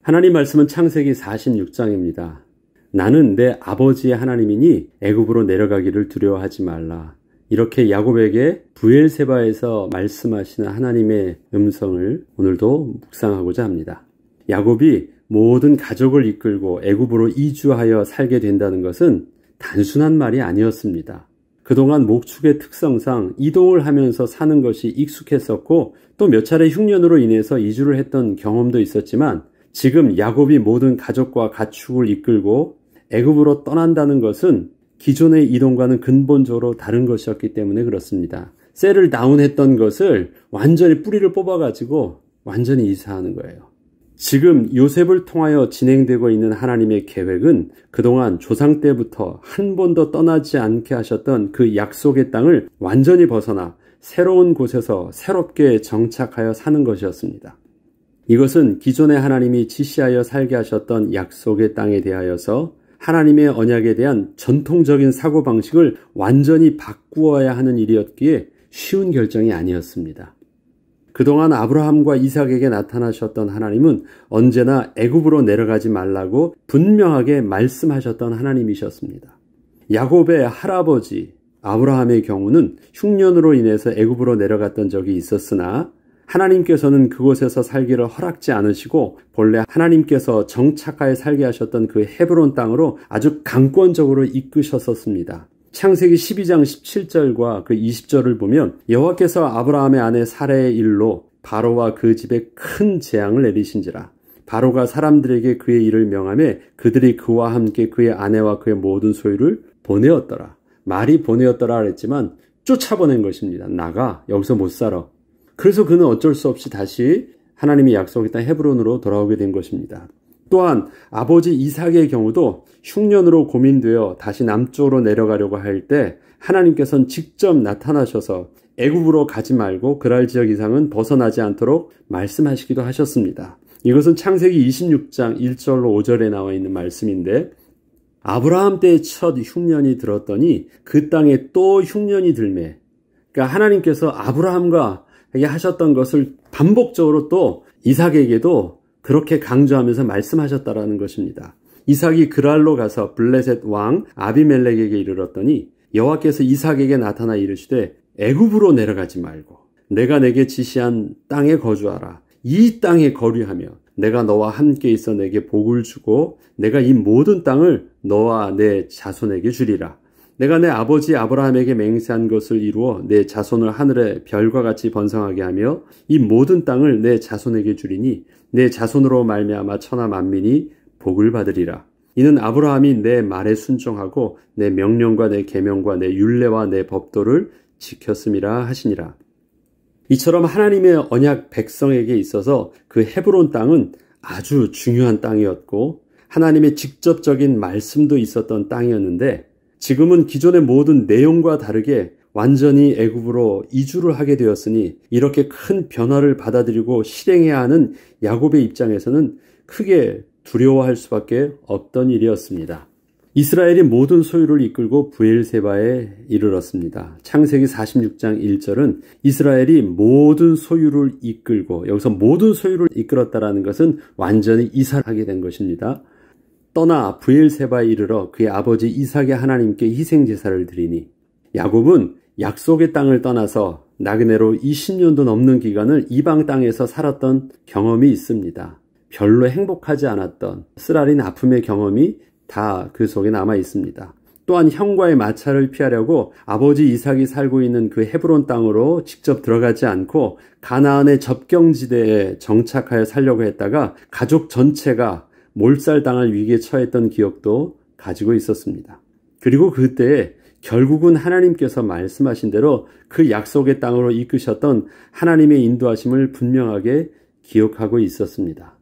하나님 말씀은 창세기 46장입니다. 나는 내 아버지의 하나님이니 애굽으로 내려가기를 두려워하지 말라. 이렇게 야곱에게 브엘세바에서 말씀하시는 하나님의 음성을 오늘도 묵상하고자 합니다. 야곱이 모든 가족을 이끌고 애굽으로 이주하여 살게 된다는 것은 단순한 말이 아니었습니다. 그동안 목축의 특성상 이동을 하면서 사는 것이 익숙했었고 또 몇 차례 흉년으로 인해서 이주를 했던 경험도 있었지만 지금 야곱이 모든 가족과 가축을 이끌고 애굽으로 떠난다는 것은 기존의 이동과는 근본적으로 다른 것이었기 때문에 그렇습니다. 셀을 다운했던 것을 완전히 뿌리를 뽑아가지고 완전히 이사하는 거예요. 지금 요셉을 통하여 진행되고 있는 하나님의 계획은 그동안 조상 때부터 한 번도 떠나지 않게 하셨던 그 약속의 땅을 완전히 벗어나 새로운 곳에서 새롭게 정착하여 사는 것이었습니다. 이것은 기존의 하나님이 지시하여 살게 하셨던 약속의 땅에 대하여서 하나님의 언약에 대한 전통적인 사고방식을 완전히 바꾸어야 하는 일이었기에 쉬운 결정이 아니었습니다. 그동안 아브라함과 이삭에게 나타나셨던 하나님은 언제나 애굽으로 내려가지 말라고 분명하게 말씀하셨던 하나님이셨습니다. 야곱의 할아버지 아브라함의 경우는 흉년으로 인해서 애굽으로 내려갔던 적이 있었으나 하나님께서는 그곳에서 살기를 허락지 않으시고 본래 하나님께서 정착하여 살게 하셨던 그 헤브론 땅으로 아주 강권적으로 이끄셨었습니다. 창세기 12장 17절과 그 20절을 보면 여호와께서 아브라함의 아내 사레의 일로 바로와 그 집에 큰 재앙을 내리신지라. 바로가 사람들에게 그의 일을 명하며 그들이 그와 함께 그의 아내와 그의 모든 소유를 보내었더라. 말이 보내었더라 그랬지만 쫓아보낸 것입니다. 나가 여기서 못 살아. 그래서 그는 어쩔 수 없이 다시 하나님이 약속했던 헤브론으로 돌아오게 된 것입니다. 또한 아버지 이삭의 경우도 흉년으로 고민되어 다시 남쪽으로 내려가려고 할 때 하나님께서는 직접 나타나셔서 애굽으로 가지 말고 그랄 지역 이상은 벗어나지 않도록 말씀하시기도 하셨습니다. 이것은 창세기 26장 1절로 5절에 나와 있는 말씀인데 아브라함 때의 첫 흉년이 들었더니 그 땅에 또 흉년이 들매, 그러니까 하나님께서 아브라함과 하셨던 것을 반복적으로 또 이삭에게도 그렇게 강조하면서 말씀하셨다라는 것입니다. 이삭이 그랄로 가서 블레셋 왕 아비멜렉에게 이르렀더니 여호와께서 이삭에게 나타나 이르시되 애굽으로 내려가지 말고 내가 내게 지시한 땅에 거주하라. 이 땅에 거류하며 내가 너와 함께 있어 내게 복을 주고 내가 이 모든 땅을 너와 내 자손에게 주리라. 내가 내 아버지 아브라함에게 맹세한 것을 이루어 내 자손을 하늘의 별과 같이 번성하게 하며 이 모든 땅을 내 자손에게 주리니 내 자손으로 말미암아 천하 만민이 복을 받으리라. 이는 아브라함이 내 말에 순종하고 내 명령과 내 계명과 내 율례와 내 법도를 지켰음이라 하시니라. 이처럼 하나님의 언약 백성에게 있어서 그 헤브론 땅은 아주 중요한 땅이었고 하나님의 직접적인 말씀도 있었던 땅이었는데 지금은 기존의 모든 내용과 다르게 완전히 애굽으로 이주를 하게 되었으니 이렇게 큰 변화를 받아들이고 실행해야 하는 야곱의 입장에서는 크게 두려워할 수밖에 없던 일이었습니다. 이스라엘이 모든 소유를 이끌고 브엘세바에 이르렀습니다. 창세기 46장 1절은 이스라엘이 모든 소유를 이끌고, 여기서 모든 소유를 이끌었다라는 것은 완전히 이사를 하게 된 것입니다. 떠나 브엘세바에 이르러 그의 아버지 이삭의 하나님께 희생제사를 드리니, 야곱은 약속의 땅을 떠나서 나그네로 20년도 넘는 기간을 이방 땅에서 살았던 경험이 있습니다. 별로 행복하지 않았던 쓰라린 아픔의 경험이 다 그 속에 남아 있습니다. 또한 형과의 마찰을 피하려고 아버지 이삭이 살고 있는 그 헤브론 땅으로 직접 들어가지 않고 가나안의 접경지대에 정착하여 살려고 했다가 가족 전체가 몰살당할 위기에 처했던 기억도 가지고 있었습니다. 그리고 그때에 결국은 하나님께서 말씀하신 대로 그 약속의 땅으로 이끄셨던 하나님의 인도하심을 분명하게 기억하고 있었습니다.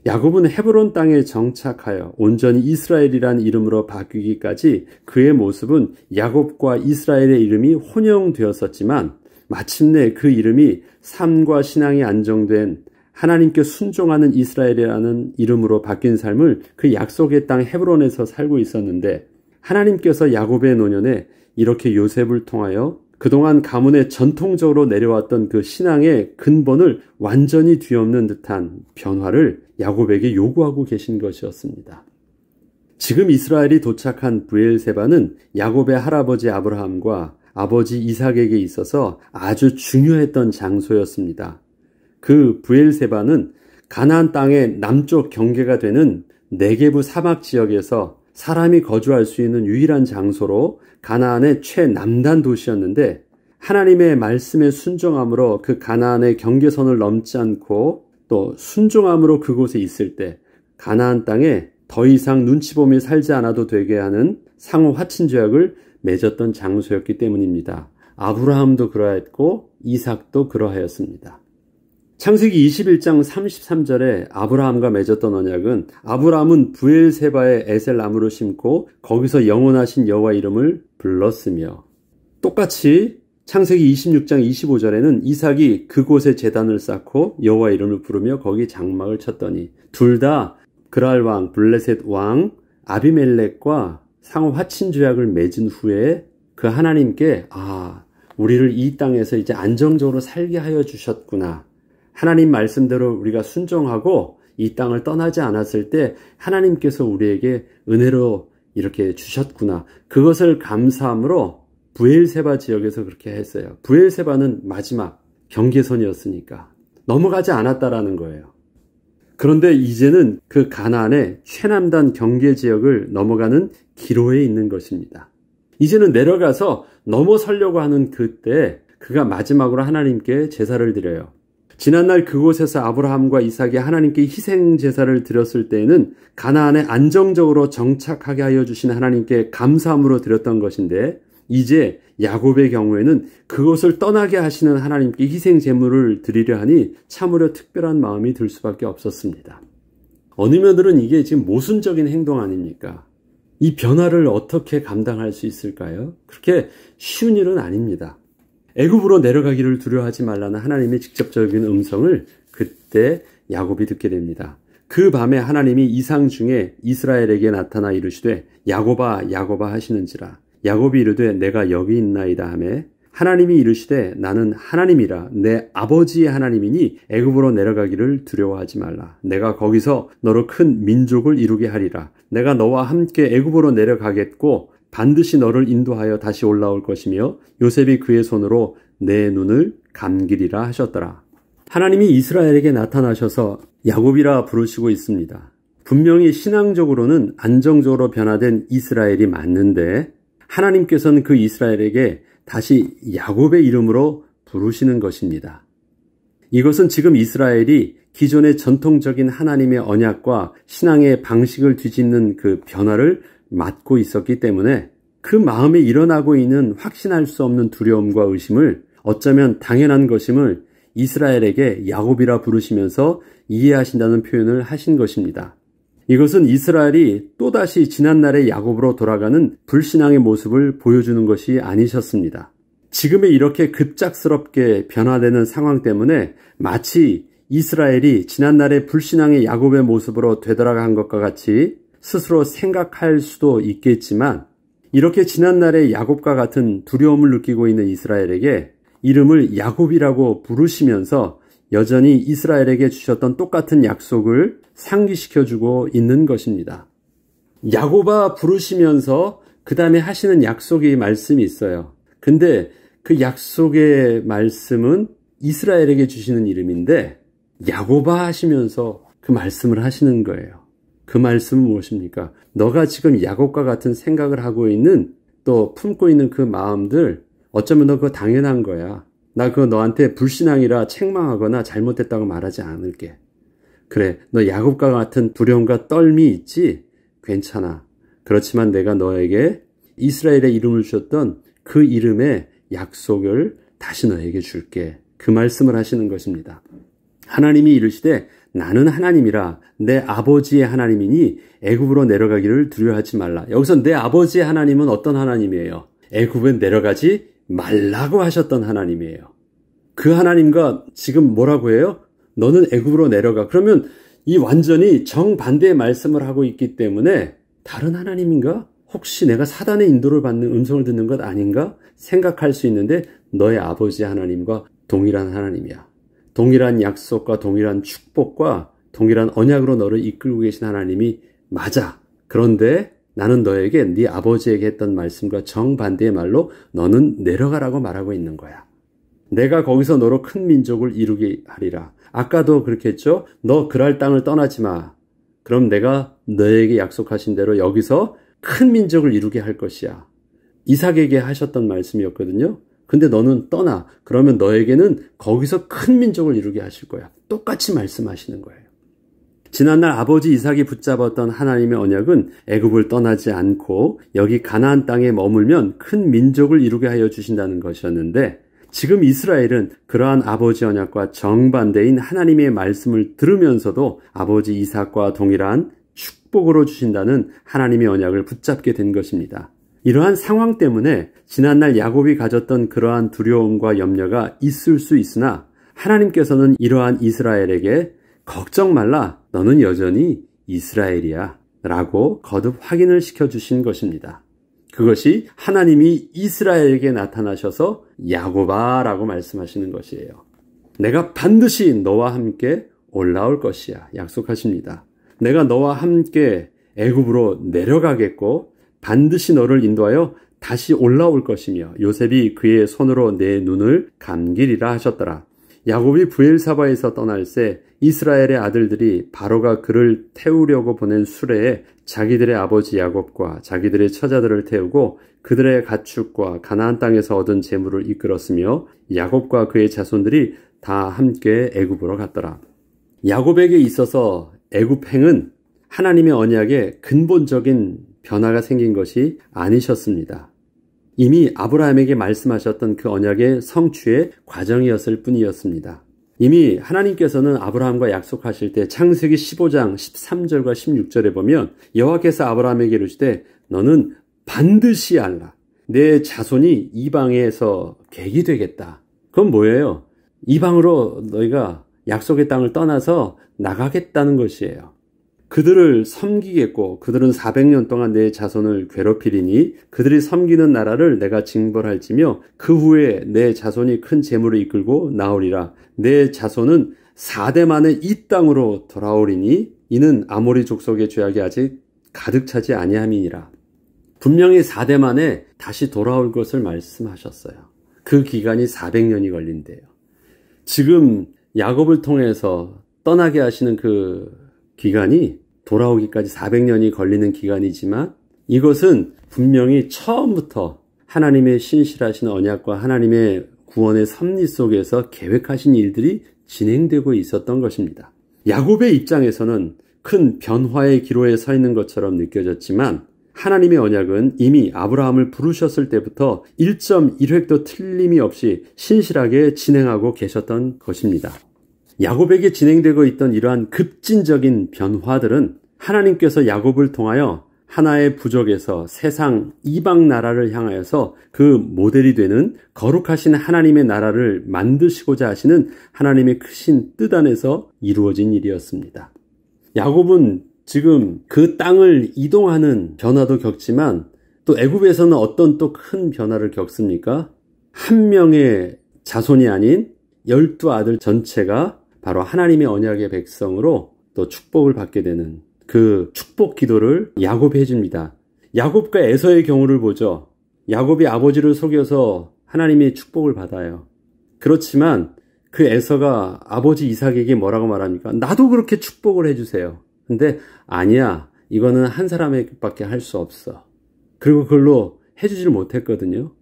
야곱은 헤브론 땅에 정착하여 온전히 이스라엘이란 이름으로 바뀌기까지 그의 모습은 야곱과 이스라엘의 이름이 혼용되었었지만 마침내 그 이름이 삶과 신앙이 안정된 하나님께 순종하는 이스라엘이라는 이름으로 바뀐 삶을 그 약속의 땅 헤브론에서 살고 있었는데 하나님께서 야곱의 노년에 이렇게 요셉을 통하여 그동안 가문에 전통적으로 내려왔던 그 신앙의 근본을 완전히 뒤엎는 듯한 변화를 야곱에게 요구하고 계신 것이었습니다. 지금 이스라엘이 도착한 브엘세바는 야곱의 할아버지 아브라함과 아버지 이삭에게 있어서 아주 중요했던 장소였습니다. 그 브엘세바는 가나안 땅의 남쪽 경계가 되는 네게브 사막 지역에서 사람이 거주할 수 있는 유일한 장소로 가나안의 최남단 도시였는데, 하나님의 말씀에 순종함으로 그 가나안의 경계선을 넘지 않고 또 순종함으로 그곳에 있을 때 가나안 땅에 더 이상 눈치 보며 살지 않아도 되게 하는 상호 화친 조약을 맺었던 장소였기 때문입니다. 아브라함도 그러했고 이삭도 그러하였습니다. 창세기 21장 33절에 아브라함과 맺었던 언약은, 아브라함은 브엘세바에 에셀 나무를 심고 거기서 영원하신 여호와 이름을 불렀으며, 똑같이 창세기 26장 25절에는 이삭이 그곳에 제단을 쌓고 여호와 이름을 부르며 거기 장막을 쳤더니, 둘 다 그랄 왕 블레셋 왕 아비멜렉과 상호 화친 조약을 맺은 후에 그 하나님께 우리를 이 땅에서 이제 안정적으로 살게 하여 주셨구나, 하나님 말씀대로 우리가 순종하고 이 땅을 떠나지 않았을 때 하나님께서 우리에게 은혜로 이렇게 주셨구나, 그것을 감사함으로 브엘세바 지역에서 그렇게 했어요. 브엘세바는 마지막 경계선이었으니까 넘어가지 않았다라는 거예요. 그런데 이제는 그 가나안의 최남단 경계 지역을 넘어가는 기로에 있는 것입니다. 이제는 내려가서 넘어서려고 하는 그때 그가 마지막으로 하나님께 제사를 드려요. 지난날 그곳에서 아브라함과 이삭이 하나님께 희생 제사를 드렸을 때에는 가나안에 안정적으로 정착하게 하여 주신 하나님께 감사함으로 드렸던 것인데, 이제 야곱의 경우에는 그것을 떠나게 하시는 하나님께 희생 제물을 드리려 하니 참으로 특별한 마음이 들 수밖에 없었습니다. 어느 면들은 이게 지금 모순적인 행동 아닙니까? 이 변화를 어떻게 감당할 수 있을까요? 그렇게 쉬운 일은 아닙니다. 애굽으로 내려가기를 두려워하지 말라는 하나님의 직접적인 음성을 그때 야곱이 듣게 됩니다. 그 밤에 하나님이 이상 중에 이스라엘에게 나타나 이르시되 야곱아 야곱아 하시는지라. 야곱이 이르되 내가 여기 있나이다 하매, 하나님이 이르시되 나는 하나님이라 내 아버지의 하나님이니 애굽으로 내려가기를 두려워하지 말라. 내가 거기서 너로 큰 민족을 이루게 하리라. 내가 너와 함께 애굽으로 내려가겠고 반드시 너를 인도하여 다시 올라올 것이며 요셉이 그의 손으로 내 눈을 감기리라 하셨더라. 하나님이 이스라엘에게 나타나셔서 야곱이라 부르시고 있습니다. 분명히 신앙적으로는 안정적으로 변화된 이스라엘이 맞는데, 하나님께서는 그 이스라엘에게 다시 야곱의 이름으로 부르시는 것입니다. 이것은 지금 이스라엘이 기존의 전통적인 하나님의 언약과 신앙의 방식을 뒤집는 그 변화를 맞고 있었기 때문에 그 마음에 일어나고 있는 확신할 수 없는 두려움과 의심을 어쩌면 당연한 것임을 이스라엘에게 야곱이라 부르시면서 이해하신다는 표현을 하신 것입니다. 이것은 이스라엘이 또다시 지난날의 야곱으로 돌아가는 불신앙의 모습을 보여주는 것이 아니셨습니다. 지금의 이렇게 급작스럽게 변화되는 상황 때문에 마치 이스라엘이 지난날의 불신앙의 야곱의 모습으로 되돌아간 것과 같이 스스로 생각할 수도 있겠지만, 이렇게 지난날의 야곱과 같은 두려움을 느끼고 있는 이스라엘에게 이름을 야곱이라고 부르시면서 여전히 이스라엘에게 주셨던 똑같은 약속을 상기시켜주고 있는 것입니다. 야곱아 부르시면서 그 다음에 하시는 약속의 말씀이 있어요. 근데 그 약속의 말씀은 이스라엘에게 주시는 이름인데 야곱아 하시면서 그 말씀을 하시는 거예요. 그 말씀은 무엇입니까? 너가 지금 야곱과 같은 생각을 하고 있는, 또 품고 있는 그 마음들, 어쩌면 너 그거 당연한 거야. 나 그거 너한테 불신앙이라 책망하거나 잘못됐다고 말하지 않을게. 그래, 너 야곱과 같은 두려움과 떨미 있지? 괜찮아. 그렇지만 내가 너에게 이스라엘의 이름을 주셨던 그 이름의 약속을 다시 너에게 줄게. 그 말씀을 하시는 것입니다. 하나님이 이르시되 나는 하나님이라 내 아버지의 하나님이니 애굽으로 내려가기를 두려워하지 말라. 여기서 내 아버지의 하나님은 어떤 하나님이에요? 애굽에 내려가지 말라고 하셨던 하나님이에요. 그 하나님과 지금 뭐라고 해요? 너는 애굽으로 내려가. 그러면 이 완전히 정반대의 말씀을 하고 있기 때문에 다른 하나님인가? 혹시 내가 사단의 인도를 받는 음성을 듣는 것 아닌가 생각할 수 있는데 너의 아버지 하나님과 동일한 하나님이야. 동일한 약속과 동일한 축복과 동일한 언약으로 너를 이끌고 계신 하나님이 맞아. 그런데 나는 너에게 네 아버지에게 했던 말씀과 정반대의 말로 너는 내려가라고 말하고 있는 거야. 내가 거기서 너로 큰 민족을 이루게 하리라. 아까도 그렇게 했죠. 너 그랄 땅을 떠나지 마. 그럼 내가 너에게 약속하신 대로 여기서 큰 민족을 이루게 할 것이야. 이삭에게 하셨던 말씀이었거든요. 근데 너는 떠나. 그러면 너에게는 거기서 큰 민족을 이루게 하실 거야. 똑같이 말씀하시는 거예요. 지난날 아버지 이삭이 붙잡았던 하나님의 언약은 애굽을 떠나지 않고 여기 가나안 땅에 머물면 큰 민족을 이루게 하여 주신다는 것이었는데 지금 이스라엘은 그러한 아버지 언약과 정반대인 하나님의 말씀을 들으면서도 아버지 이삭과 동일한 축복으로 주신다는 하나님의 언약을 붙잡게 된 것입니다. 이러한 상황 때문에 지난날 야곱이 가졌던 그러한 두려움과 염려가 있을 수 있으나 하나님께서는 이러한 이스라엘에게 걱정 말라, 너는 여전히 이스라엘이야 라고 거듭 확인을 시켜주신 것입니다. 그것이 하나님이 이스라엘에게 나타나셔서 야곱아 라고 말씀하시는 것이에요. 내가 반드시 너와 함께 올라올 것이야 약속하십니다. 내가 너와 함께 애굽으로 내려가겠고 반드시 너를 인도하여 다시 올라올 것이며 요셉이 그의 손으로 내 눈을 감기리라 하셨더라. 야곱이 브엘사바에서 떠날 새 이스라엘의 아들들이 바로가 그를 태우려고 보낸 수레에 자기들의 아버지 야곱과 자기들의 처자들을 태우고 그들의 가축과 가나안 땅에서 얻은 재물을 이끌었으며 야곱과 그의 자손들이 다 함께 애굽으로 갔더라. 야곱에게 있어서 애굽행은 하나님의 언약에 근본적인 변화가 생긴 것이 아니셨습니다. 이미 아브라함에게 말씀하셨던 그 언약의 성취의 과정이었을 뿐이었습니다. 이미 하나님께서는 아브라함과 약속하실 때 창세기 15장 13절과 16절에 보면 여호와께서 아브라함에게 이르시되 너는 반드시 알라. 내 자손이 이방에서 객이 되겠다. 그건 뭐예요? 이방으로 너희가 약속의 땅을 떠나서 나가겠다는 것이에요. 그들을 섬기겠고 그들은 400년 동안 내 자손을 괴롭히리니 그들이 섬기는 나라를 내가 징벌할지며 그 후에 내 자손이 큰 재물을 이끌고 나오리라. 내 자손은 4대 만에 이 땅으로 돌아오리니 이는 아모리 족속의 죄악이 아직 가득 차지 아니함이니라. 분명히 4대 만에 다시 돌아올 것을 말씀하셨어요. 그 기간이 400년이 걸린대요. 지금 야곱을 통해서 떠나게 하시는 그 기간이 돌아오기까지 400년이 걸리는 기간이지만 이것은 분명히 처음부터 하나님의 신실하신 언약과 하나님의 구원의 섭리 속에서 계획하신 일들이 진행되고 있었던 것입니다. 야곱의 입장에서는 큰 변화의 기로에 서 있는 것처럼 느껴졌지만 하나님의 언약은 이미 아브라함을 부르셨을 때부터 1.1획도 틀림이 없이 신실하게 진행하고 계셨던 것입니다. 야곱에게 진행되고 있던 이러한 급진적인 변화들은 하나님께서 야곱을 통하여 하나의 부족에서 세상 이방 나라를 향하여서 그 모델이 되는 거룩하신 하나님의 나라를 만드시고자 하시는 하나님의 크신 뜻 안에서 이루어진 일이었습니다. 야곱은 지금 그 땅을 이동하는 변화도 겪지만 또 애굽에서는 어떤 또 큰 변화를 겪습니까? 한 명의 자손이 아닌 12아들 전체가 바로 하나님의 언약의 백성으로 또 축복을 받게 되는 그 축복 기도를 야곱이 해줍니다. 야곱과 에서의 경우를 보죠. 야곱이 아버지를 속여서 하나님의 축복을 받아요. 그렇지만 그 에서가 아버지 이삭에게 뭐라고 말합니까? 나도 그렇게 축복을 해주세요. 근데 아니야, 이거는 한 사람에게밖에 할 수 없어. 그리고 그걸로 해주지를 못했거든요.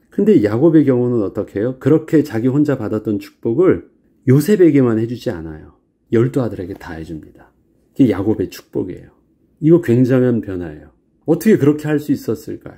근데 야곱의 경우는 어떻게 해요? 그렇게 자기 혼자 받았던 축복을 요셉에게만 해주지 않아요. 12아들에게 다 해줍니다. 이게 야곱의 축복이에요. 이거 굉장한 변화예요. 어떻게 그렇게 할 수 있었을까요?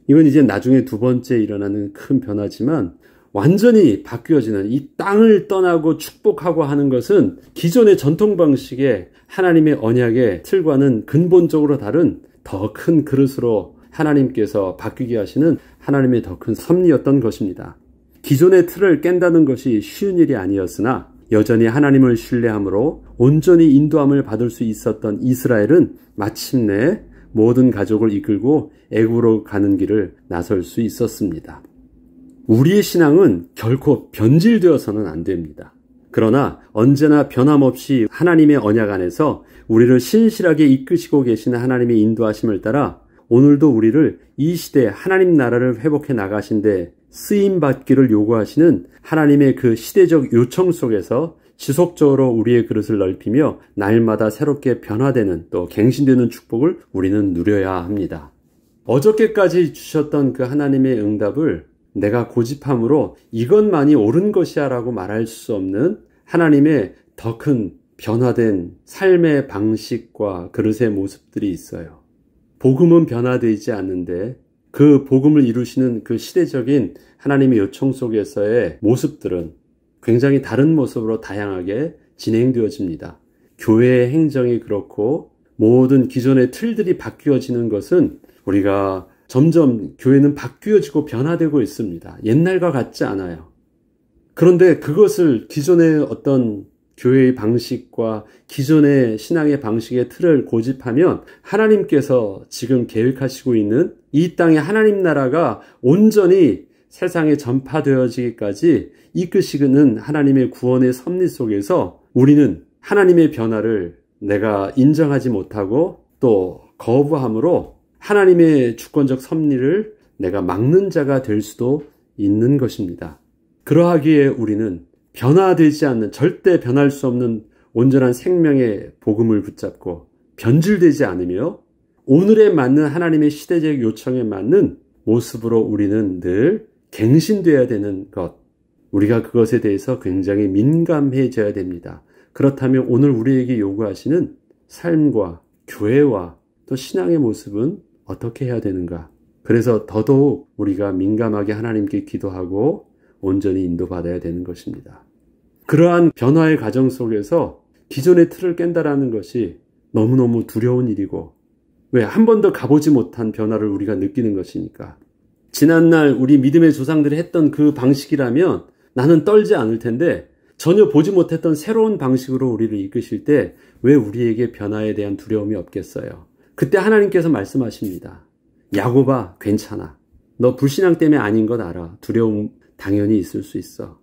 이건 이제 나중에 두 번째 일어나는 큰 변화지만 완전히 바뀌어지는 이 땅을 떠나고 축복하고 하는 것은 기존의 전통 방식의 하나님의 언약의 틀과는 근본적으로 다른 더 큰 그릇으로 하나님께서 바뀌게 하시는 하나님의 더 큰 섭리였던 것입니다. 기존의 틀을 깬다는 것이 쉬운 일이 아니었으나 여전히 하나님을 신뢰함으로 온전히 인도함을 받을 수 있었던 이스라엘은 마침내 모든 가족을 이끌고 애굽으로 가는 길을 나설 수 있었습니다. 우리의 신앙은 결코 변질되어서는 안 됩니다. 그러나 언제나 변함없이 하나님의 언약 안에서 우리를 신실하게 이끄시고 계시는 하나님의 인도하심을 따라 오늘도 우리를 이 시대 하나님 나라를 회복해 나가신데 쓰임받기를 요구하시는 하나님의 그 시대적 요청 속에서 지속적으로 우리의 그릇을 넓히며 날마다 새롭게 변화되는 또 갱신되는 축복을 우리는 누려야 합니다. 어저께까지 주셨던 그 하나님의 응답을 내가 고집함으로 이것만이 옳은 것이야 라고 말할 수 없는 하나님의 더 큰 변화된 삶의 방식과 그릇의 모습들이 있어요. 복음은 변화되지 않는데 그 복음을 이루시는 그 시대적인 하나님의 요청 속에서의 모습들은 굉장히 다른 모습으로 다양하게 진행되어집니다. 교회의 행정이 그렇고 모든 기존의 틀들이 바뀌어지는 것은 우리가 점점 교회는 바뀌어지고 변화되고 있습니다. 옛날과 같지 않아요. 그런데 그것을 기존의 어떤 교회의 방식과 기존의 신앙의 방식의 틀을 고집하면 하나님께서 지금 계획하시고 있는 이 땅의 하나님 나라가 온전히 세상에 전파되어지기까지 이끄시는 하나님의 구원의 섭리 속에서 우리는 하나님의 변화를 내가 인정하지 못하고 또 거부함으로 하나님의 주권적 섭리를 내가 막는 자가 될 수도 있는 것입니다. 그러하기에 우리는 변화되지 않는, 절대 변할 수 없는 온전한 생명의 복음을 붙잡고 변질되지 않으며 오늘에 맞는 하나님의 시대적 요청에 맞는 모습으로 우리는 늘 갱신되어야 되는 것, 우리가 그것에 대해서 굉장히 민감해져야 됩니다. 그렇다면 오늘 우리에게 요구하시는 삶과 교회와 또 신앙의 모습은 어떻게 해야 되는가? 그래서 더더욱 우리가 민감하게 하나님께 기도하고 온전히 인도받아야 되는 것입니다. 그러한 변화의 과정 속에서 기존의 틀을 깬다라는 것이 너무너무 두려운 일이고, 왜? 한 번도 가보지 못한 변화를 우리가 느끼는 것이니까. 지난날 우리 믿음의 조상들이 했던 그 방식이라면 나는 떨지 않을 텐데 전혀 보지 못했던 새로운 방식으로 우리를 이끄실 때 왜 우리에게 변화에 대한 두려움이 없겠어요? 그때 하나님께서 말씀하십니다. 야곱아, 괜찮아. 너 불신앙 때문에 아닌 것 알아. 두려움 당연히 있을 수 있어.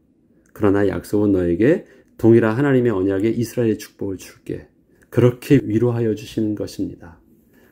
그러나 약속은 너에게 동일한 하나님의 언약에 이스라엘의 축복을 줄게. 그렇게 위로하여 주시는 것입니다.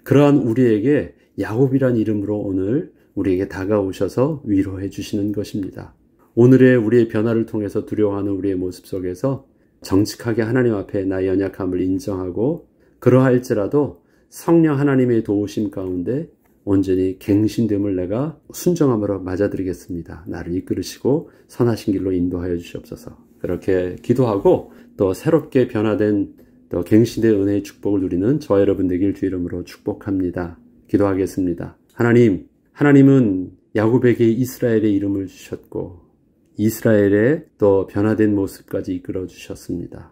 그러한 우리에게 야곱이란 이름으로 오늘 우리에게 다가오셔서 위로해 주시는 것입니다. 오늘의 우리의 변화를 통해서 두려워하는 우리의 모습 속에서 정직하게 하나님 앞에 나의 연약함을 인정하고 그러할지라도 성령 하나님의 도우심 가운데 온전히 갱신됨을 내가 순정함으로 맞아들이겠습니다. 나를 이끌으시고 선하신 길로 인도하여 주시옵소서. 그렇게 기도하고 또 새롭게 변화된 또 갱신된 은혜의 축복을 누리는 저와 여러분 되길 주 이름으로 축복합니다. 기도하겠습니다. 하나님은 야곱에게 이스라엘의 이름을 주셨고 이스라엘의 또 변화된 모습까지 이끌어 주셨습니다.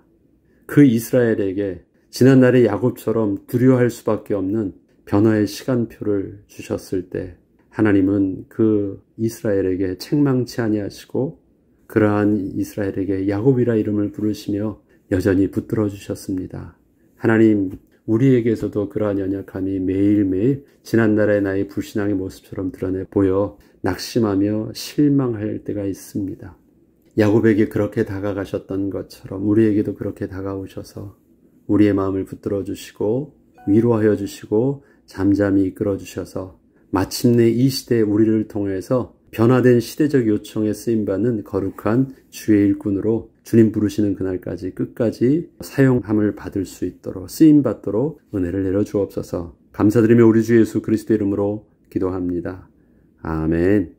그 이스라엘에게 지난날의 야곱처럼 두려워할 수밖에 없는 변화의 시간표를 주셨을 때 하나님은 그 이스라엘에게 책망치 아니하시고 그러한 이스라엘에게 야곱이라 이름을 부르시며 여전히 붙들어 주셨습니다. 하나님, 우리에게서도 그러한 연약함이 매일매일 지난날의 나의 불신앙의 모습처럼 드러내 보여 낙심하며 실망할 때가 있습니다. 야곱에게 그렇게 다가가셨던 것처럼 우리에게도 그렇게 다가오셔서 우리의 마음을 붙들어 주시고 위로하여 주시고 잠잠히 이끌어 주셔서 마침내 이 시대에 우리를 통해서 변화된 시대적 요청에 쓰임받는 거룩한 주의 일꾼으로 주님 부르시는 그날까지 끝까지 사용함을 받을 수 있도록 쓰임받도록 은혜를 내려주옵소서. 감사드리며 우리 주 예수 그리스도 이름으로 기도합니다. 아멘.